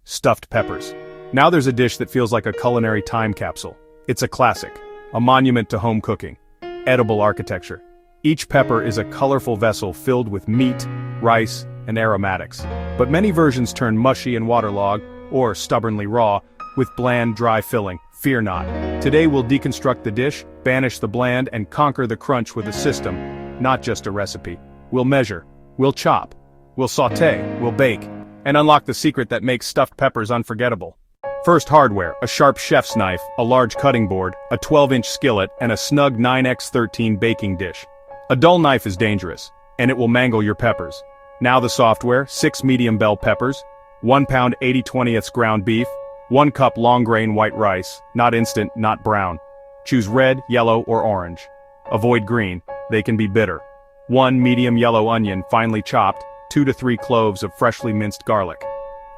stuffed peppers. Now there's a dish that feels like a culinary time capsule. It's a classic, a monument to home cooking, edible architecture. Each pepper is a colorful vessel filled with meat, rice, and aromatics. But many versions turn mushy and waterlogged, or stubbornly raw, with bland, dry filling. Fear not. Today we'll deconstruct the dish, banish the bland, and conquer the crunch with a system, not just a recipe. We'll measure, we'll chop, we'll sauté, we'll bake, and unlock the secret that makes stuffed peppers unforgettable. First hardware, a sharp chef's knife, a large cutting board, a 12-inch skillet, and a snug 9x13 baking dish. A dull knife is dangerous, and it will mangle your peppers. Now the software, 6 medium bell peppers, 1 pound 80/20 ground beef, 1 cup long grain white rice, not instant, not brown. Choose red, yellow, or orange. Avoid green, they can be bitter. 1 medium yellow onion, finely chopped, 2 to 3 cloves of freshly minced garlic.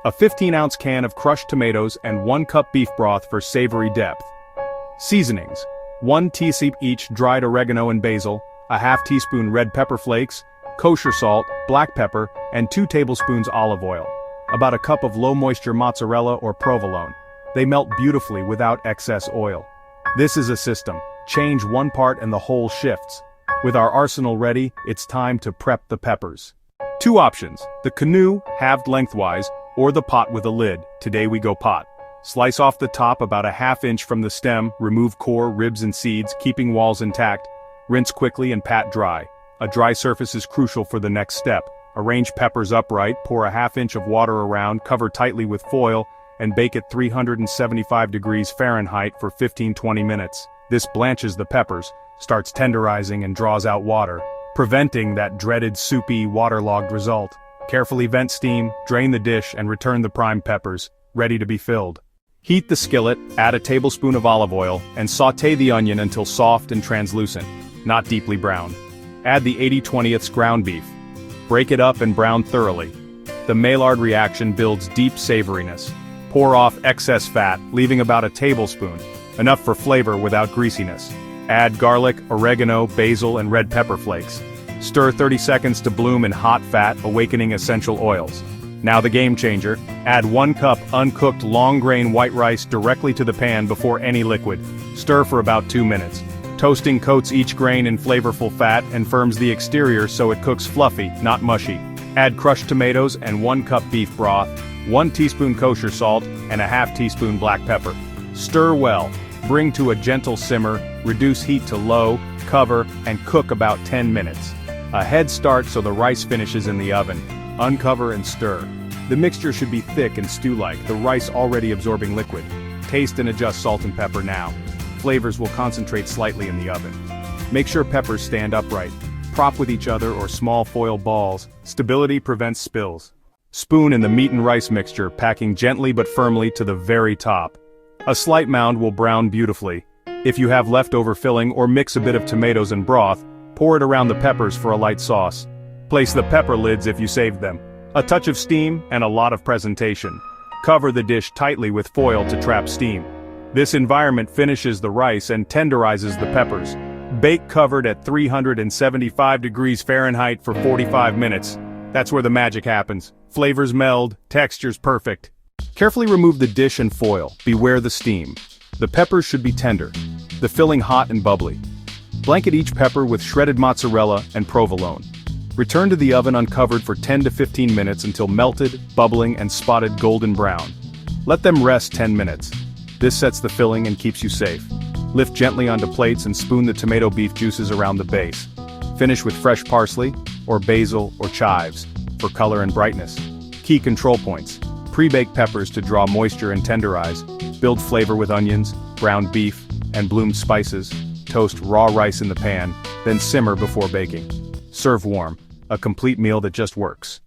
A 15-ounce can of crushed tomatoes and 1 cup beef broth for savory depth. Seasonings, 1 teaspoon each dried oregano and basil, a half teaspoon red pepper flakes, kosher salt, black pepper, and 2 tablespoons olive oil. About a cup of low-moisture mozzarella or provolone. They melt beautifully without excess oil. This is a system. Change one part and the whole shifts. With our arsenal ready, it's time to prep the peppers. 2 options, the canoe, halved lengthwise, or the pot with a lid. Today we go pot. Slice off the top about a ½ inch from the stem, remove core, ribs and seeds, keeping walls intact. Rinse quickly and pat dry. A dry surface is crucial for the next step. Arrange peppers upright, pour a ½ inch of water around, cover tightly with foil, and bake at 375 degrees Fahrenheit for 15-20 minutes. This blanches the peppers, starts tenderizing and draws out water, preventing that dreaded soupy, waterlogged result. Carefully vent steam, drain the dish, and return the primed peppers, ready to be filled. Heat the skillet, add a tablespoon of olive oil, and sauté the onion until soft and translucent, not deeply browned. Add the 80/20 ground beef. Break it up and brown thoroughly. The Maillard reaction builds deep savoriness. Pour off excess fat, leaving about a tablespoon, enough for flavor without greasiness. Add garlic, oregano, basil, and red pepper flakes. Stir 30 seconds to bloom in hot fat, awakening essential oils. Now the game changer, add 1 cup uncooked long grain white rice directly to the pan before any liquid. Stir for about 2 minutes. Toasting coats each grain in flavorful fat and firms the exterior so it cooks fluffy, not mushy. Add crushed tomatoes and 1 cup beef broth, 1 teaspoon kosher salt, and a ½ teaspoon black pepper. Stir well, bring to a gentle simmer, reduce heat to low, cover, and cook about 10 minutes. A head start so the rice finishes in the oven. Uncover and stir. The mixture should be thick and stew-like, the rice already absorbing liquid. Taste and adjust salt and pepper now. Flavors will concentrate slightly in the oven. Make sure peppers stand upright. Prop with each other or small foil balls. Stability prevents spills. Spoon in the meat and rice mixture, packing gently but firmly to the very top. A slight mound will brown beautifully. If you have leftover filling or mix a bit of tomatoes and broth, pour it around the peppers for a light sauce. Place the pepper lids if you saved them. A touch of steam and a lot of presentation. Cover the dish tightly with foil to trap steam. This environment finishes the rice and tenderizes the peppers. Bake covered at 375 degrees Fahrenheit for 45 minutes. That's where the magic happens. Flavors meld, texture's perfect. Carefully remove the dish and foil. Beware the steam. The peppers should be tender, the filling hot and bubbly. Blanket each pepper with shredded mozzarella and provolone. Return to the oven uncovered for 10 to 15 minutes until melted, bubbling, and spotted golden brown. Let them rest 10 minutes. This sets the filling and keeps you safe. Lift gently onto plates and spoon the tomato beef juices around the base. Finish with fresh parsley, or basil, or chives, for color and brightness. Key control points. Pre-bake peppers to draw moisture and tenderize. Build flavor with onions, ground beef, and bloomed spices. Toast raw rice in the pan, then simmer before baking. Serve warm, a complete meal that just works.